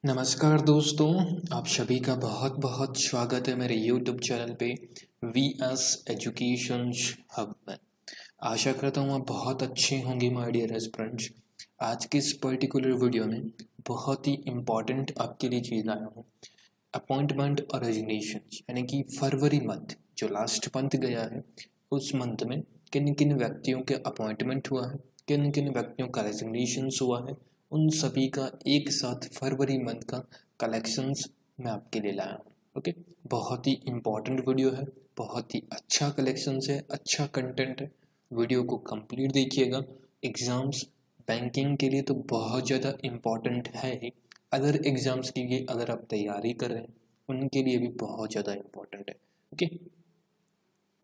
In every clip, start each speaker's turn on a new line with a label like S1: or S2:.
S1: नमस्कार दोस्तों, आप सभी का बहुत बहुत स्वागत है मेरे YouTube चैनल पे वी एस एजुकेशन हब में। आशा करता हूँ आप बहुत अच्छे होंगे माय डियर एस्पिरेंट्स। आज के इस पर्टिकुलर वीडियो में बहुत ही इम्पोर्टेंट आपके लिए चीज़ लाया हूँ। अपॉइंटमेंट और रेजिग्नेशन यानी कि फरवरी मंथ जो लास्ट मंथ गया है, उस मंथ में किन किन व्यक्तियों के अपॉइंटमेंट हुआ है, किन किन व्यक्तियों का रेजिग्नेशन हुआ है, उन सभी का एक साथ फरवरी मंथ का कलेक्शंस मैं आपके लिए लाया हूँ। ओके, बहुत ही इम्पोर्टेंट वीडियो है, बहुत ही अच्छा कलेक्शंस है, अच्छा कंटेंट है। वीडियो को कंप्लीट देखिएगा। एग्ज़ाम्स बैंकिंग के लिए तो बहुत ज़्यादा इम्पोर्टेंट है ही, अदर एग्ज़ाम्स के लिए अगर आप तैयारी कर रहे हैं उनके लिए भी बहुत ज़्यादा इम्पोर्टेंट है। ओके,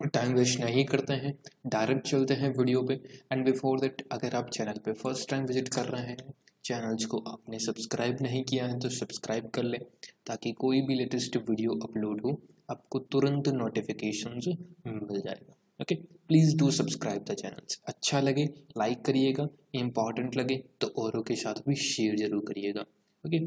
S1: टाइम वेस्ट नहीं करते हैं, डायरेक्ट चलते हैं वीडियो पे। एंड बिफोर दैट, अगर आप चैनल पे फर्स्ट टाइम विजिट कर रहे हैं, चैनल्स को आपने सब्सक्राइब नहीं किया है तो सब्सक्राइब कर लें, ताकि कोई भी लेटेस्ट वीडियो अपलोड हो आपको तुरंत नोटिफिकेशंस मिल जाएगा। Okay, please do subscribe the channels. अच्छा लगे लाइक करिएगा, इंपॉर्टेंट लगे तो औरों के साथ भी शेयर जरूर करिएगा। ओके,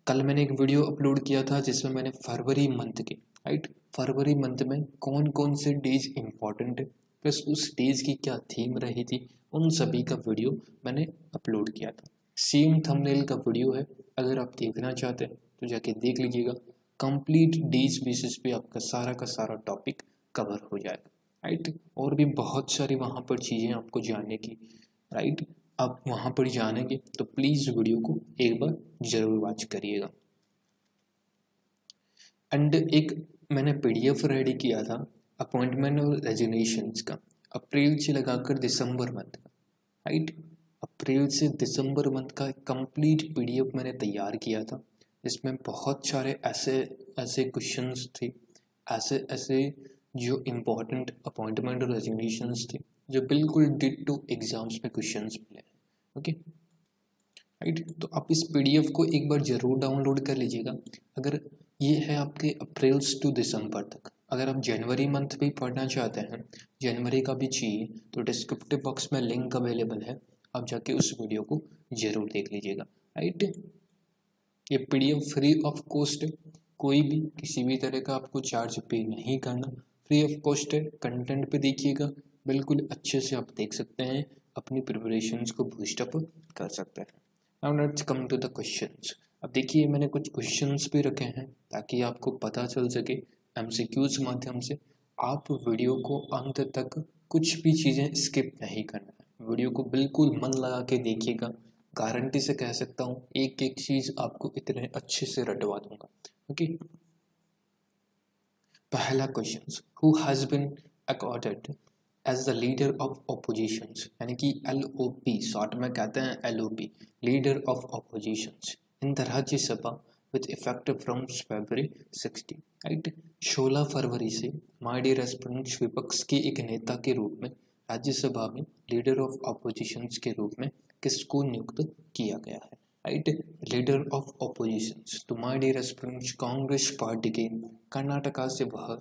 S1: कल मैंने एक वीडियो अपलोड किया था जिसमें मैंने फरवरी मंथ के राइट फरवरी मंथ में कौन कौन से डेज इंपॉर्टेंट है प्लस उस डेज की क्या थीम रही थी, उन सभी का वीडियो मैंने अपलोड किया था। सेम थंबनेल का वीडियो है, अगर आप देखना चाहते हैं तो जाके देख लीजिएगा। कंप्लीट डेज बेसिस पे आपका सारा का सारा टॉपिक कवर हो जाएगा राइट। और भी बहुत सारी वहाँ पर चीज़ें आपको जानने की राइट, आप वहाँ पर जानेंगे तो प्लीज़ वीडियो को एक बार ज़रूर वॉच करिएगा। एंड एक मैंने पीडीएफ रेडी किया था अपॉइंटमेंट और रेजिग्नेशंस का, अप्रैल से लगाकर दिसंबर मंथ का राइट। अप्रैल से दिसंबर मंथ का कंप्लीट पीडीएफ मैंने तैयार किया था, जिसमें बहुत सारे ऐसे ऐसे क्वेश्चंस थे, ऐसे ऐसे जो इम्पोर्टेंट अपॉइंटमेंट और रेजिग्नेशंस थे जो बिल्कुल डिट्टो एग्जाम्स में क्वेश्चंस मिले। ओके राइट, तो आप इस पीडीएफ को एक बार ज़रूर डाउनलोड कर लीजिएगा। अगर ये है आपके अप्रैल टू दिसंबर तक, अगर आप जनवरी मंथ भी पढ़ना चाहते हैं, जनवरी का भी चाहिए, तो डिस्क्रिप्टिव बॉक्स में लिंक अवेलेबल है, आप जाके उस वीडियो को ज़रूर देख लीजिएगा राइट। ये पीडीएफ फ्री ऑफ कॉस्ट है, कोई भी किसी भी तरह का आपको चार्ज पे नहीं करना, फ्री ऑफ कॉस्ट है। कंटेंट पे देखिएगा, बिल्कुल अच्छे से आप देख सकते हैं, अपनी प्रिपरेशंस को बूस्टअप कर सकते हैं। Now let's come to the questions. अब देखिए मैंने कुछ क्वेश्चंस भी रखे हैं ताकि आपको पता चल सके एमसीक्यूज माध्यम से। आप वीडियो को अंत तक कुछ भी चीज़ें स्किप नहीं करना है, वीडियो को बिल्कुल मन लगा के देखिएगा। गारंटी से कह सकता हूँ एक एक चीज़ आपको इतने अच्छे से रटवा दूंगा। ओके, पहला question, who has been accorded as the leader of oppositions, यानी कि LOP शॉर्ट में कहते हैं, LOP leader of oppositions in the Rajya Sabha with effect from February 16 right. 16 फरवरी से माय डियर एस्पिरेंट्स विपक्ष के एक नेता के रूप में राज्यसभा में लीडर ऑफ ऑपोजिशंस के रूप में किसको नियुक्त किया गया है राइट। लीडर ऑफ ऑपोजिशंस तो my dear aspirants Congress party के कर्नाटका से वह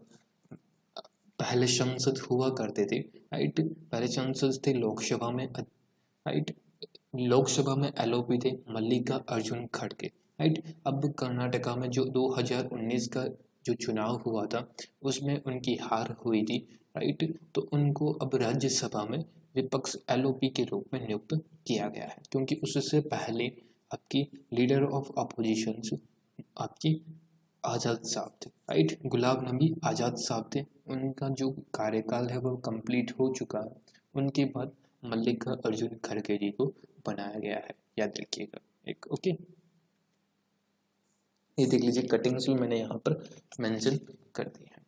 S1: पहले सांसद हुआ करते थे राइट। पहले सांसद थे लोकसभा में राइट, लोकसभा में LOP थे मल्लिका अर्जुन खड़गे राइट। अब कर्नाटका में जो 2019 का जो चुनाव हुआ था उसमें उनकी हार हुई थी राइट, तो उनको अब राज्यसभा में विपक्ष LOP के रूप में नियुक्त किया गया है, क्योंकि उससे पहले आपकी लीडर ऑफ अपोजिशन आपकी आज़ाद साहब थे राइट, गुलाम नबी आज़ाद साहब थे। उनका जो कार्यकाल है वो कंप्लीट हो चुका है, उनके बाद मल्लिका अर्जुन खड़गे जी को बनाया गया है, याद रखिएगा एक। ओके, ये देख लीजिए कटिंग्स भी मैंने यहाँ पर मेंशन कर दी है।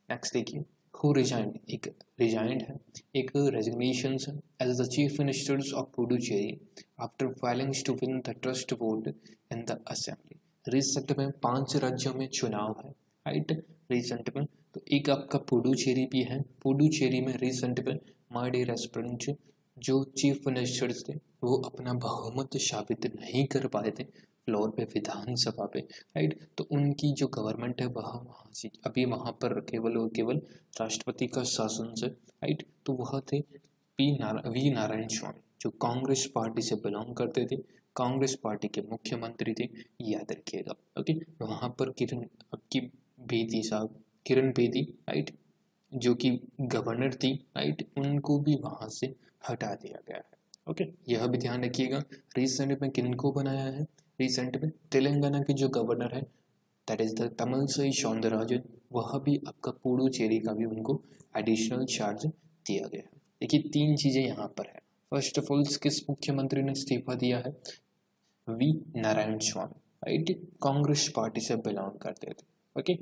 S1: नेक्स्ट देखिए, हु रिजाइंड, एक रिजाइंड है, एक रेजिग्नेशन है as the chief ministers of Puducherry after filings to win the trust vote in the assembly. Recent में 5 राज्यों में चुनाव है राइट, रिसेंट में तो एक आपका पुडुचेरी भी है। पुडुचेरी में रिसेंट में माय डियर एस्पिरेंट्स जो चीफ मिनिस्टर्स थे वो अपना बहुमत साबित नहीं कर पाए थे फ्लोर पे, विधानसभा पे राइट, तो उनकी जो गवर्नमेंट है वहाँ से अभी वहाँ पर केवल और केवल राष्ट्रपति का शासन से राइट। तो वह थे वी नारायण स्वामी जो कांग्रेस पार्टी से बिलोंग करते थे, कांग्रेस पार्टी के मुख्यमंत्री थे, याद रखिएगा। ओके, वहाँ पर किरण आपकी बेदी साहब, किरण बेदी, राइट, जो कि गवर्नर थी, राइट, उनको भी वहाँ से हटा दिया गया है। ओके, यह भी ध्यान रखिएगा। रिसेंट में किनको बनाया है? रिसेंट में तेलंगाना के जो गवर्नर है, that is the Tamilisai Soundararajan, वह भी आपका पुडुचेरी का भी उनको एडिशनल चार्ज दिया गया है। देखिए 3 चीज़ें यहाँ पर है। फर्स्ट ऑफ ऑल किस मुख्यमंत्री ने इस्तीफा दिया है? V Narayana Swamy, right, Congress party से बिलोंग करते थे। ओके,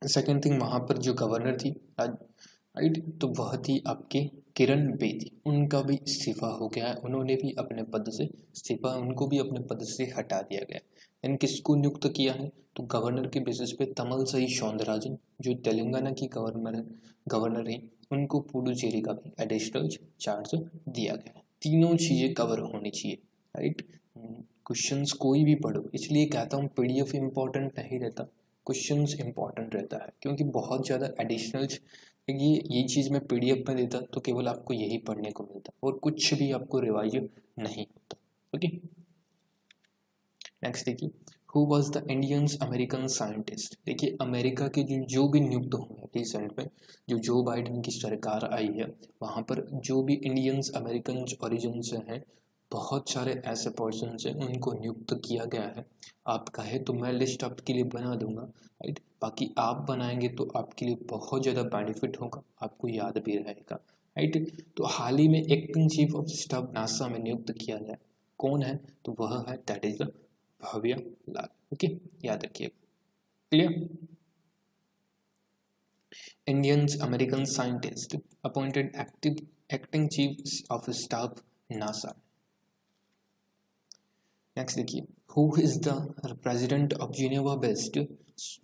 S1: सेकेंड थिंग, वहाँ पर जो गवर्नर थी, राइट, तो वह थी आपके किरण बेदी, उनका भी इस्तीफा हो गया है, उन्होंने भी अपने पद से इस्तीफा, उनको भी अपने पद से हटा दिया गया। इन किसको नियुक्त किया है? तो गवर्नर के बेसिस पे तमिलसाई सौंदरराजन, जो तेलंगाना की गवर्नर है, उनको पुडुचेरी का भी एडिशनल चार्ज दिया गया है। तीनों चीज़ें कवर होनी चाहिए, राइट। क्वेश्चंस कोई भी पढ़ो, इसलिए कहता हूँ पीडीएफ इम्पोर्टेंट नहीं रहता, क्वेश्चंस इंपॉर्टेंट रहता है, क्योंकि बहुत ज़्यादा एडिशनल ये चीज़ मैं पीडीएफ में देता तो केवल आपको यही पढ़ने को मिलता और कुछ भी आपको रिवाइज नहीं होता। ओके, नेक्स्ट देखिए, who was the Indians American scientist. देखिए अमेरिका के जो भी नियुक्त हुए रिसेंट में, जो जो बाइडेन की सरकार आई है, वहाँ पर जो भी इंडियंस अमेरिकन ओरिजिन से हैं, बहुत सारे ऐसे पर्सन हैं उनको नियुक्त किया गया है। आप कहे तो मैं लिस्ट आपके लिए बना दूंगा, राइट, बाकी आप बनाएंगे तो आपके लिए बहुत ज़्यादा बेनिफिट होगा, आपको याद भी रहेगा, राइट। तो हाल ही में acting chief of staff NASA में नियुक्त किया गया, कौन है? तो वह है that is the Bhavya Lal. Okay, याद रखिए, clear. Indians American scientist appointed acting chief of staff NASA. Next देखिए, who is the president of Geneva based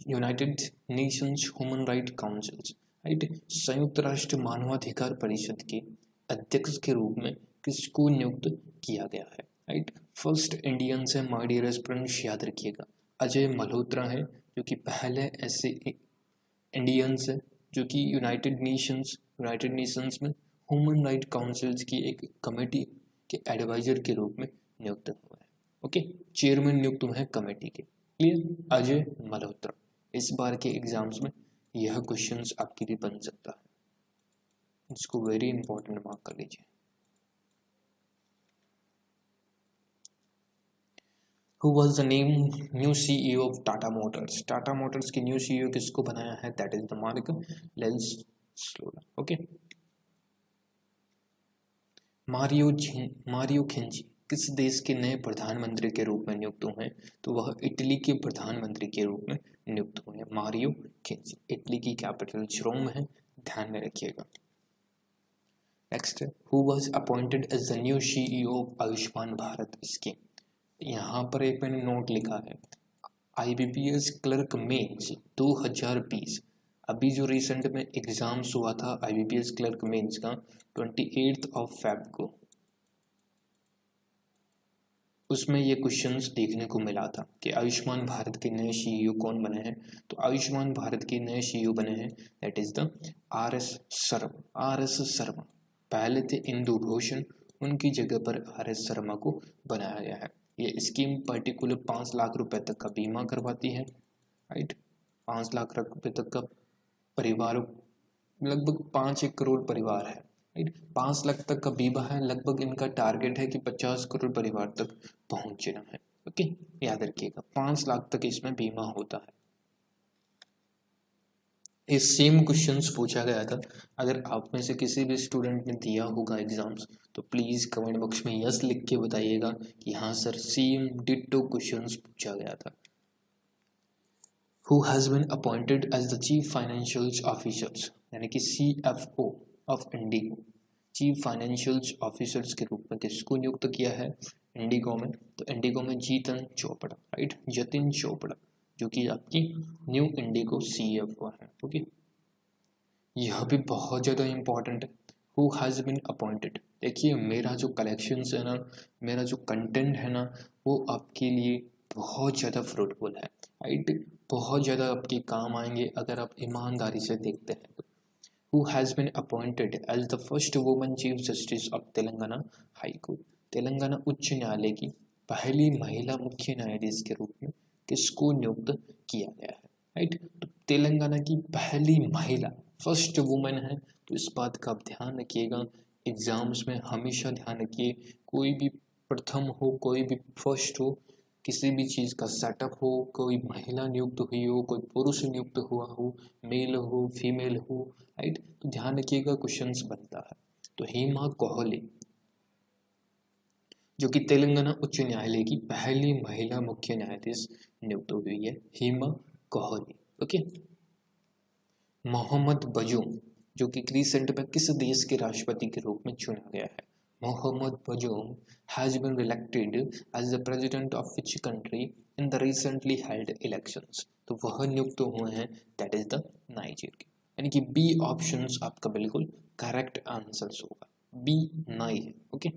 S1: United Nations human right council, right, संयुक्त राष्ट्र मानवाधिकार परिषद के अध्यक्ष के रूप में किसको नियुक्त किया गया है? राइट, फर्स्ट इंडियन से माय डियर स्टूडेंट्स याद रखिएगा, अजय मल्होत्रा है, जो कि पहले ऐसे इंडियंस है जो कि यूनाइटेड नेशंस में ह्यूमन राइट काउंसिल्स की एक कमेटी के एडवाइजर के रूप में नियुक्त हुआ है। ओके, चेयरमैन नियुक्त हुए हैं कमेटी के। क्लियर, अजय मल्होत्रा। इस बार के एग्जाम्स में यह क्वेश्चंस आपके लिए बन सकता है, इसको वेरी इंपॉर्टेंट मार्क कर लीजिए। Who was the new CEO of Tata Motors? Tata Motors के न्यू CEO किसको बनाया है? That is the Marc Llistosella. Okay, Mario खिंची किस देश के नए प्रधानमंत्री के रूप में नियुक्त हुए हैं? तो वह इटली के प्रधानमंत्री के रूप में नियुक्त हुए हैं, मारियो खिंची। इटली की कैपिटल रोम है, ध्यान में रखिएगा। Next, who was appointed as the new CEO of Ayushman Bharat scheme. यहाँ पर एक मैंने नोट लिखा है, IBPS क्लर्क मेंस 2020, अभी जो रिसेंट में एग्जाम्स हुआ था IBPS क्लर्क मेंस का 28 February को, उसमें ये क्वेश्चंस देखने को मिला था कि आयुष्मान भारत के नए CEO कौन बने हैं। तो आयुष्मान भारत के नए CEO बने हैं that is the RS Sharma. पहले थे इंदु भूषण, उनकी जगह पर RS शर्मा को बनाया गया है। ये स्कीम पर्टिकुलर 5 लाख रुपए तक का बीमा करवाती है, राइट, 5 लाख रुपए तक का परिवार, लगभग 5-1 करोड़ परिवार है, राइट, 5 लाख तक का बीमा है, लगभग इनका टारगेट है कि 50 करोड़ परिवार तक पहुंचना है। ओके, याद रखिएगा 5 लाख तक इसमें बीमा होता है। इस सेम क्वेश्चंस पूछा गया था, अगर आप में से किसी भी स्टूडेंट ने दिया होगा एग्जाम्स तो प्लीज़ कमेंट बॉक्स में यस लिख के बताइएगा कि हाँ सर सेम डिट्टो क्वेश्चंस पूछा गया था। Who has been appointed as the chief financial officers, यानी कि CFO of IndiGo, chief financial officers के रूप में किसको नियुक्त किया है इंडिगो में? तो इंडिगो में जतिन चोपड़ा, राइट, जतिन चोपड़ा, जो कि आपकी न्यू इंडिगो CFO है। ओके, यह भी बहुत ज़्यादा इंपॉर्टेंट है, हु हैज़ बीन अपॉइंटेड। देखिए मेरा जो कलेक्शंस है ना, मेरा जो कंटेंट है ना, वो आपके लिए बहुत ज़्यादा फ्रूटफुल है, राइट, बहुत ज़्यादा आपके काम आएंगे अगर आप ईमानदारी से देखते हैं तो। Who has been appointed as the first woman chief justice of Telangana high court. Telangana उच्च न्यायालय की पहली महिला मुख्य न्यायाधीश के रूप में किसको नियुक्त किया गया है, राइट। तो तेलंगाना की पहली महिला, फर्स्ट वुमेन है, तो इस बात का आप ध्यान रखिएगा। एग्जाम्स में हमेशा ध्यान रखिए, कोई भी प्रथम हो, कोई भी फर्स्ट हो, किसी भी चीज़ का सेटअप हो, कोई महिला नियुक्त हुई हो, कोई पुरुष नियुक्त हुआ हो, मेल हो फीमेल हो, राइट, तो ध्यान रखिएगा क्वेश्चंस बनता है। तो हेमा कोहली जो कि तेलंगाना उच्च न्यायालय की पहली महिला मुख्य न्यायाधीश नियुक्त हुई है, हेमा कोहली। ओके। मोहम्मद बजूम जो कि रिसेंट में किस देश के राष्ट्रपति के रूप में चुना गया है? Mohamed Bazoum has been elected as the president of which country in the recently held elections? तो वह नियुक्त हुए हैं, दैट इज द नाइजीरिया। यानी कि बी ऑप्शंस आपका बिल्कुल करेक्ट आंसर होगा, बी नाई है। ओके।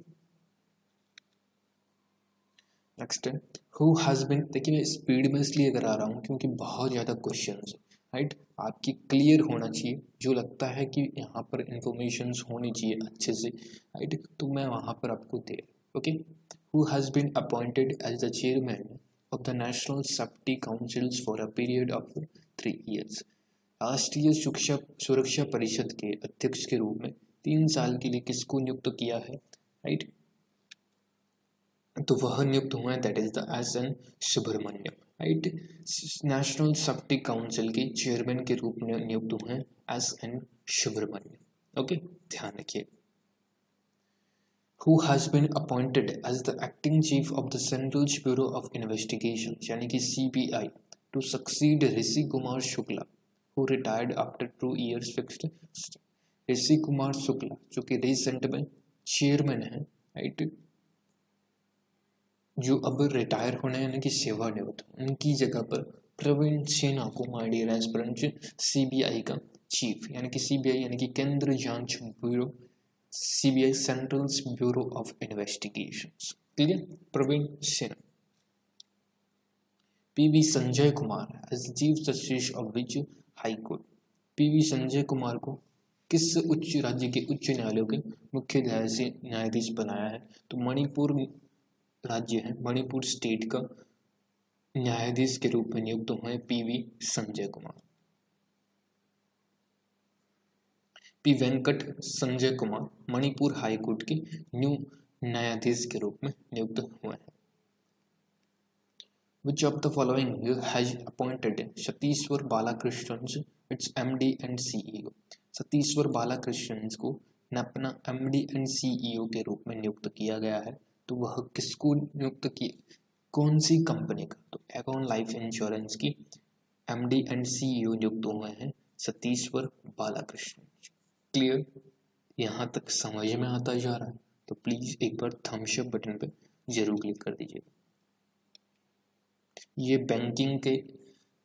S1: नेक्स्ट है हु हैज बीन, देखिए मैं स्पीड में इसलिए करा रहा हूँ क्योंकि बहुत ज़्यादा क्वेश्चंस है, राइट, आपकी क्लियर होना चाहिए। जो लगता है कि यहाँ पर इंफॉर्मेशंस होनी चाहिए अच्छे से, राइट, तो मैं वहाँ पर आपको दे। Okay. Who has been appointed as the chairman of the national safety councils for a period of 3 years? राष्ट्रीय सुरक्षा परिषद के अध्यक्ष के रूप में 3 साल के लिए किसको नियुक्त किया है, राइट, तो वह नियुक्त हुए हैं, that is the S N. Subramaniam, right. National safety council के चेयरमैन के रूप में नियुक्त हुए हैं एस.एन. सुब्रमण्यम। ओके, ध्यान रखिए। Who has been appointed as the acting chief of the central bureau of investigation यानी कि CBI to succeed Rishi Kumar Shukla who retired after 2 years fixed. Rishi Kumar Shukla जो कि रिसेंट में चेयरमैन है, राइट, जो अब रिटायर होने यानी कि सेवानिवृत्त, उनकी जगह पर प्रवीण सिन्हा को माय डियर एस्पिरेंट्स CBI का चीफ यानी कि CBI यानी कि केंद्र जांच bureau, CBI central bureau of investigations, clear, Praveen Sinha. PV Sanjay Kumar as chief justice of which high court? PV Sanjay Kumar को किस उच्च राज्य के उच्च न्यायालयों के मुख्य न्यायाधीश बनाया है? तो मणिपुर राज्य है, मणिपुर स्टेट का न्यायाधीश के रूप में नियुक्त हुए PV Sanjay Kumar. P Venkat Sanjay Kumar Manipur high court के न्यू न्यायाधीश के रूप में नियुक्त हुए हैं। Which of the following has appointed Satishwar Balakrishnan its MD and CEO? Satishwar Balakrishnan को अपना MD and CEO के रूप में नियुक्त किया गया है, तो वह किसको नियुक्त किया, कौन सी कंपनी का? तो एगॉन लाइफ इंश्योरेंस की MD एंड CEO नियुक्त हुए हैं सतीश्वर बालाकृष्णन। क्लियर, यहाँ तक समझ में आता जा रहा है? तो प्लीज एक बार थम्स अप बटन पे जरूर क्लिक कर दीजिए। ये बैंकिंग के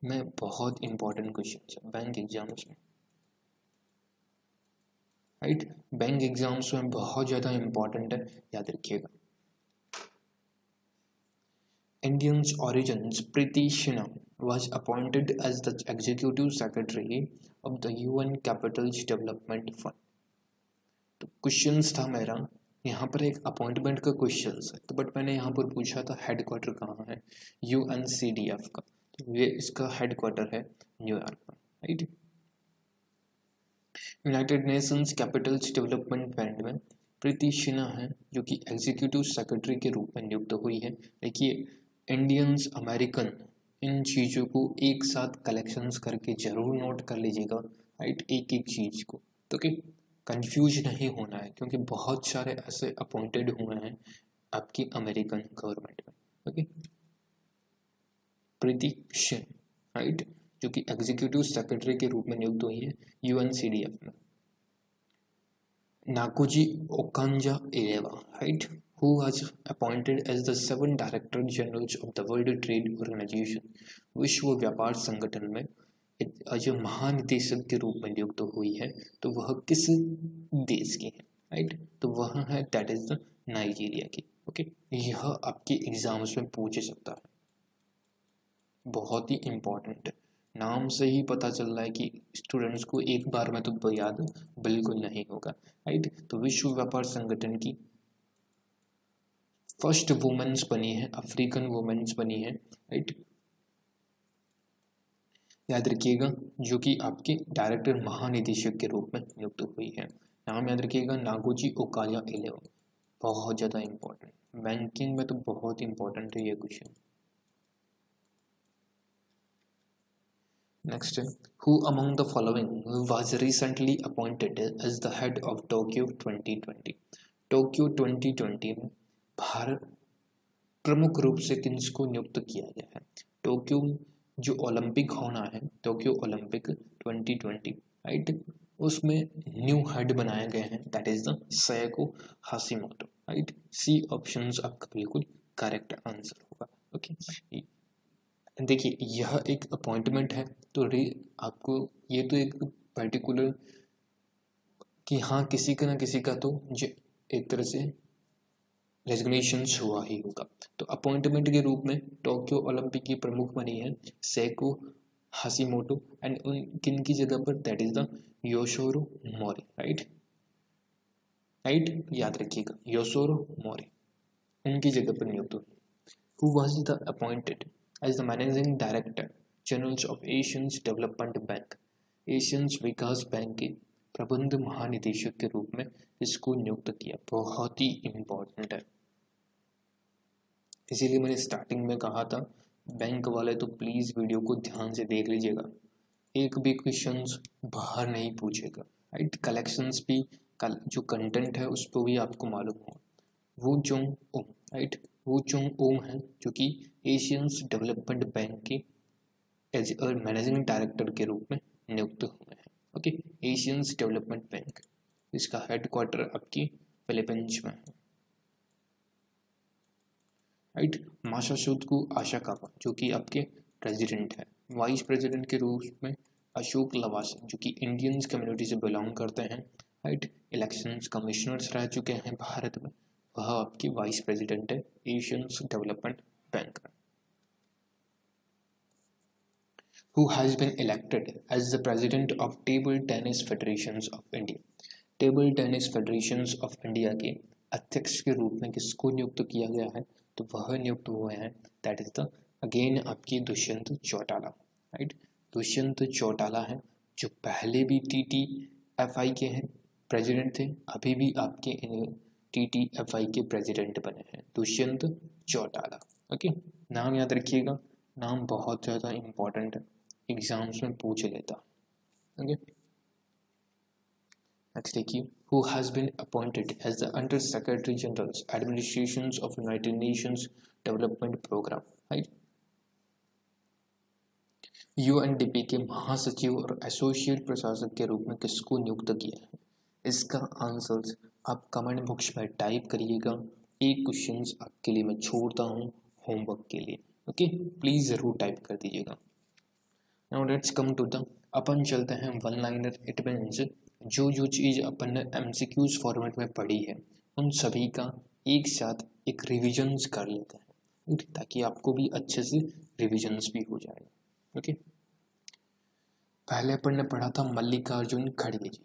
S1: में बहुत इंपॉर्टेंट क्वेश्चन है, बैंक एग्जाम्स में, राइट, बैंक एग्जाम्स में बहुत ज़्यादा इंपॉर्टेंट है, याद रखिएगा। Indian's origins, Preeti Shinha was appointed as the executive secretary of the UN Capitals Development Fund. तो क्वेश्चंस था मेरा, यहाँ पर एक अपॉइंटमेंट का क्वेश्चंस है, तो बट मैंने यहाँ पर पूछा था हेडक्वार्टर कहाँ है, UNCDF का, तो ये इसका हेडक्वार्टर है न्यूयॉर्क में, right. United Nations Capitals development fund में प्रीति सिन्हा है जो कि एग्जीक्यूटिव सेक्रेटरी के रूप में नियुक्त हुई है। देखिए इंडियंस, अमेरिकन, इन चीज़ों को एक साथ कलेक्शंस करके जरूर नोट कर लीजिएगा, राइट, एक एक चीज़ को, तो कि कंफ्यूज नहीं होना है, क्योंकि बहुत सारे ऐसे अपॉइंटेड हुए हैं आपकी अमेरिकन गवर्नमेंट में। ओके, प्रीति सिन्हा, राइट, जो कि एग्जीक्यूटिव सेक्रेटरी के रूप में नियुक्त हुई है UNCDF में। नाकोजी ओकांजा-इलेवा, right, who was appointed as the 7th Director General of the World Trade Organization, विश्व व्यापार संगठन में जो महानिदेशक के रूप में नियुक्त हुई है, तो वह किस देश की है, राइट, तो वह है दैट इज द नाइजीरिया की। ओके, यह आपके एग्जाम्स में पूछ सकता है, बहुत ही इंपॉर्टेंट है, नाम से ही पता चल रहा है कि स्टूडेंट्स को एक बार में तो याद बिल्कुल नहीं होगा, राइट। तो विश्व व्यापार संगठन की फर्स्ट वुमेन्स बनी है, अफ्रीकन वुमेन्स बनी है, राइट, याद रखिएगा, जो कि आपके डायरेक्टर महानिदेशक के रूप में नियुक्त हुई है। नाम याद रखिएगा, नागोजी ओकाया इलेव। बहुत ज़्यादा इंपॉर्टेंट, बैंकिंग में तो बहुत इंपॉर्टेंट है ये क्वेश्चन। नेक्स्ट है, who among the following was recently appointed as the head of Tokyo 2020। Tokyo 2020 में भारत प्रमुख रूप से किसको नियुक्त किया गया है? टोक्यो जो ओलंपिक होना है, टोक्यो ओलंपिक 2020, राइट, उसमें न्यू हेड बनाए गए हैं, that is the Seiko Hashimoto, right. C options आपका बिल्कुल करेक्ट आंसर होगा। ओके, देखिए यह एक अपॉइंटमेंट है, तो आपको ये तो एक पर्टिकुलर कि हाँ किसी का ना किसी का तो एक तरह से रेजिग्नेशंस हुआ ही होगा। तो अपॉइंटमेंट के रूप में टोक्यो ओलंपिक की प्रमुख बनी है सेको हाशिमोटो, एंड उन किन की जगह पर, that is the Yoshiro Mori, right, right, याद रखिएगा योशिरो मोरी उनकी जगह पर नियुक्त हुई। Who was the appointed as the managing director general of Asians development bank. Asians विकास बैंक के प्रबंध महानिदेशक के रूप में इसको नियुक्त किया। बहुत ही इम्पोर्टेंट है, इसीलिए मैंने स्टार्टिंग में कहा था बैंक वाले तो प्लीज़ वीडियो को ध्यान से देख लीजिएगा, एक भी क्वेश्चंस बाहर नहीं पूछेगा, राइट। कलेक्शंस भी जो कंटेंट है उस पर भी आपको मालूम हो। वो जोंग ओम, राइट, वो जोंग ओम है जो कि एशियंस डेवलपमेंट बैंक के एज अ मैनेजिंग डायरेक्टर के रूप में नियुक्त हुए हैं। ओके, एशियंस डेवलपमेंट बैंक, इसका हेडक्वार्टर आपकी फिलीपींस में है, राइट। मासाशुतकु आशाकावा जो कि आपके प्रेसिडेंट है। वाइस प्रेसिडेंट के रूप में अशोक लवासा जो कि इंडियंस कम्युनिटी से बिलोंग करते हैं, राइट। इलेक्शंस कमिश्नर्स रह चुके हैं भारत में, वह आपकी वाइस प्रेसिडेंट है एशियंस डेवलपमेंट बैंक में। Who has been elected as the president of Table Tennis Federations of India? Table tennis federations of India के अध्यक्ष के रूप में किसको नियुक्त किया गया है? तो वह नियुक्त हुए हैं, दैट इज द अगेन आपकी दुष्यंत चौटाला, राइट। दुष्यंत चौटाला है जो पहले भी TTFI के हैं प्रेसिडेंट थे, अभी भी आपके TTFI के प्रेसिडेंट बने हैं, दुष्यंत चौटाला। ओके, नाम याद रखिएगा, नाम बहुत ज़्यादा इम्पोर्टेंट है, एग्जाम्स में पूछ लेता। ओके, नेक्स्ट देखिए, who has been appointed as the Under Secretary General's Administrations of United Nations Development Program, right? UNDP के महासचिव और एसोसिएट प्रशासक के रूप में किसको नियुक्त किया है? इसका आंसर्स आप कमेंट बॉक्स में टाइप करिएगा, एक क्वेश्चंस आपके लिए मैं छोड़ता हूँ होमवर्क के लिए। ओके, प्लीज जरूर टाइप कर दीजिएगा। Now let's come to the, अपन चलते हैं वन लाइनर। इट मीन्स जो चीज़ अपन ने MCQs फॉर्मेट में पढ़ी है उन सभी का एक साथ एक रिविजन्स कर लेते हैं, ताकि आपको भी अच्छे से रिविजन्स भी हो जाए। ओके, पहले अपन ने पढ़ा था मल्लिकार्जुन खड़गे जी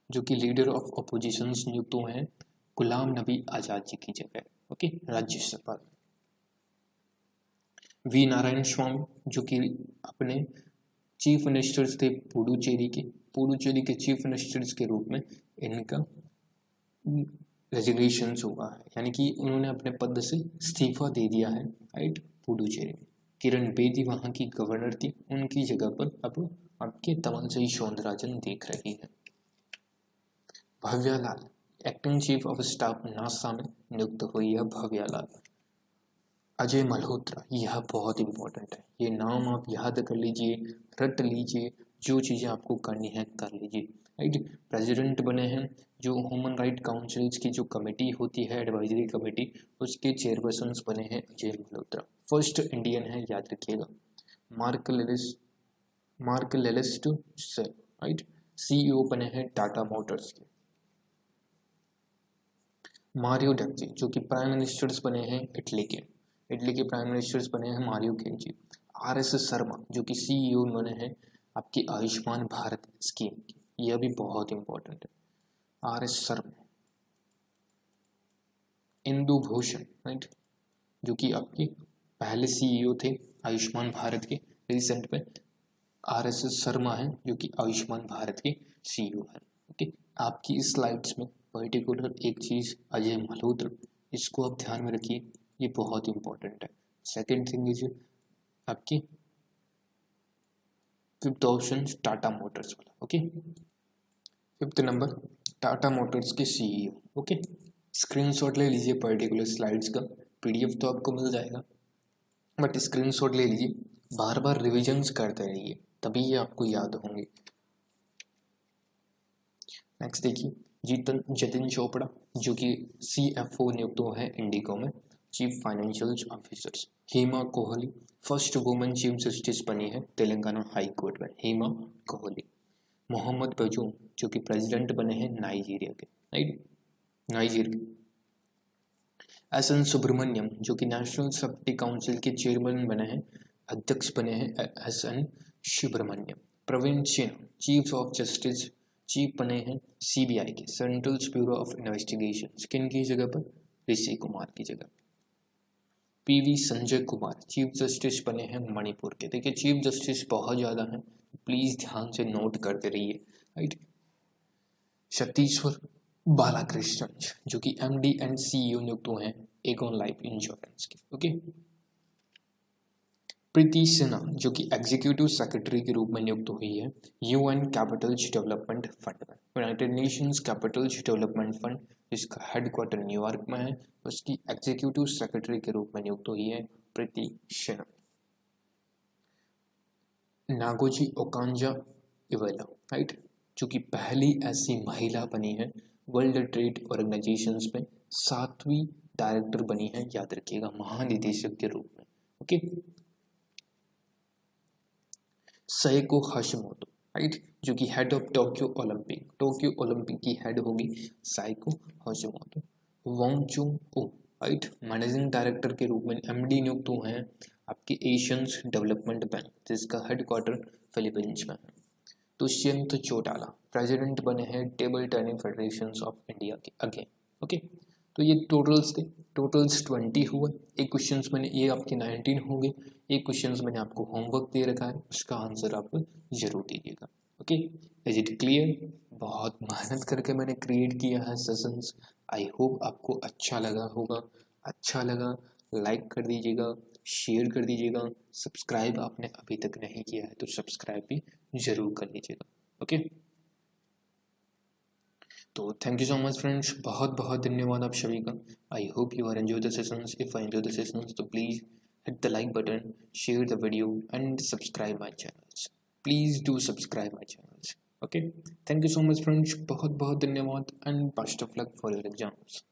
S1: जो कि लीडर ऑफ अपोजिशन नियुक्त हुए हैं गुलाम नबी आज़ाद जी की जगह, ओके, राज्यसभा। वी नारायण स्वामी जो कि अपने चीफ मिनिस्टर्स थे पुडुचेरी के चीफ मिनिस्टर्स के रूप में इनका रेजिग्नेशन हुआ है, यानी कि उन्होंने अपने पद से इस्तीफा दे दिया है, राइट, पुडुचेरी में। किरण बेदी वहाँ की गवर्नर थी, उनकी जगह पर अब आपके तमलसाई सौंदरराजन देख रही है। Bhavya Lal acting chief of staff NASA में नियुक्त हुई है भव्यालाल। अजय मल्होत्रा, यह बहुत इंपॉर्टेंट है, ये नाम आप याद कर लीजिए, रट लीजिए, जो चीज़ें आपको करनी है कर लीजिए, राइट। प्रेसिडेंट बने हैं जो ह्यूमन राइट काउंसिल्स की जो कमेटी होती है एडवाइजरी कमेटी, उसके चेयरपर्सन बने हैं अजय मल्होत्रा। फर्स्ट इंडियन है, याद रखिएगा, मार्क लेलिस्ट से, राइट। CEO बने हैं टाटा मोटर्स के। मारियो ड्रैगी जो कि प्राइम मिनिस्टर्स बने हैं इटली के प्राइम मिनिस्टर्स बने हैं मारियो ड्रैगी। RS शर्मा जो कि CEO बने हैं आपकी आयुष्मान भारत स्कीम की, यह भी बहुत इंपॉर्टेंट है, RS शर्मा। इंदु भूषण, राइट, जो कि आपके पहले सीईओ थे आयुष्मान भारत के। रिसेंट में RSS शर्मा है जो कि आयुष्मान भारत के सीईओ है। ओके, आपकी इस स्लाइड्स में पर्टिकुलर एक चीज अजय मल्होत्रा, इसको आप ध्यान में रखिए, ये बहुत इंपॉर्टेंट है। सेकेंड थिंग इज आपकी फिफ्थ ऑप्शन टाटा मोटर्स वाला। Okay, fifth number Tata Motors के सीईओ। ओके, स्क्रीनशॉट ले लीजिए पर्टिकुलर स्लाइड्स का, PDF तो आपको मिल जाएगा, बट स्क्रीनशॉट ले लीजिए, बार बार रिविजन्स करते रहिए, तभी ये आपको याद होंगे। नेक्स्ट देखिए जतिन चोपड़ा, जो कि CFO नियुक्त हुए हैं इंडिगो में, chief financial officers. Hema Kohli first women chief justice बनी है तेलंगाना हाई कोर्ट में, हेमा कोहली। मोहम्मद बजूम, जो कि प्रेसिडेंट बने हैं नाइजीरिया के, राइट, नाइजीरिया। SN सुब्रमण्यम, जो कि नेशनल सेफ्टी काउंसिल के चेयरमैन बने हैं, अध्यक्ष बने हैं SN Subramaniam. Praveen Sinha, chief of justice, chief बने हैं CBI के, सेंट्रल ब्यूरो ऑफ इन्वेस्टिगेशन। किन की जगह पर? ऋषि कुमार की जगह। PV Sanjay Kumar, chief justice बने हैं मणिपुर के। देखिए चीफ जस्टिस बहुत ज़्यादा हैं, प्लीज़ ध्यान से नोट करते रहिए, राइट। सतीश्वर बालाकृष्णन, जो कि MD एंड CEO नियुक्त हुए हैं एगॉन लाइफ इंश्योरेंस के। ओके, प्रीति सिन्हा, जो कि एग्जीक्यूटिव सेक्रेटरी के रूप में नियुक्त हुई है UN कैपिटल्स डेवलपमेंट फंड में, United Nations Capitals development fund, जिसका हेडक्वार्टर न्यूयॉर्क में है, उसकी एग्जीक्यूटिव सेक्रेटरी के रूप में नियुक्त हुई है प्रीति सिन्हा। नागोजी ओकांजा इवेला, राइट, जो कि पहली ऐसी महिला बनी है वर्ल्ड ट्रेड ऑर्गेनाइजेशन में, 7वीं डायरेक्टर बनी है, याद रखिएगा, महानिदेशक के रूप में। ओके, सएको हाशिमोटो, राइट, जो कि हेड ऑफ टोक्यो ओलंपिक की हेड होगी साइको हाशिमोटो। वोंग चुंग ओ, राइट, मैनेजिंग डायरेक्टर के रूप में MD नियुक्त हुए हैं आपके एशियंस डेवलपमेंट बैंक, जिसका हेडक्वार्टर फिलीपींस में है। दुष्यंत चौटाला, प्रेसिडेंट बने हैं table tennis federation of India के, अगेन। ओके, तो ये टोटल्स 20 हुए। एक क्वेश्चन मैंने, ये आपके 19 होंगे, एक क्वेश्चन मैंने आपको होमवर्क दे रखा है, उसका आंसर आप जरूर दीजिएगा। Okay, is it clear? बहुत मेहनत करके मैंने क्रिएट किया है सेशंस, आई होप आपको अच्छा लगा होगा। अच्छा लगा लाइक कर दीजिएगा, शेयर कर दीजिएगा, सब्सक्राइब आपने अभी तक नहीं किया है तो सब्सक्राइब भी जरूर कर लीजिएगा। ओके, तो thank you so much friends, बहुत बहुत धन्यवाद आप सभी का। I hope you are enjoy the sessions. If I enjoy the sessions तो please hit the like button, share the video and subscribe my channels. Please do subscribe my channels. Okay, thank you so much friends, बहुत बहुत धन्यवाद and best of luck for your exams.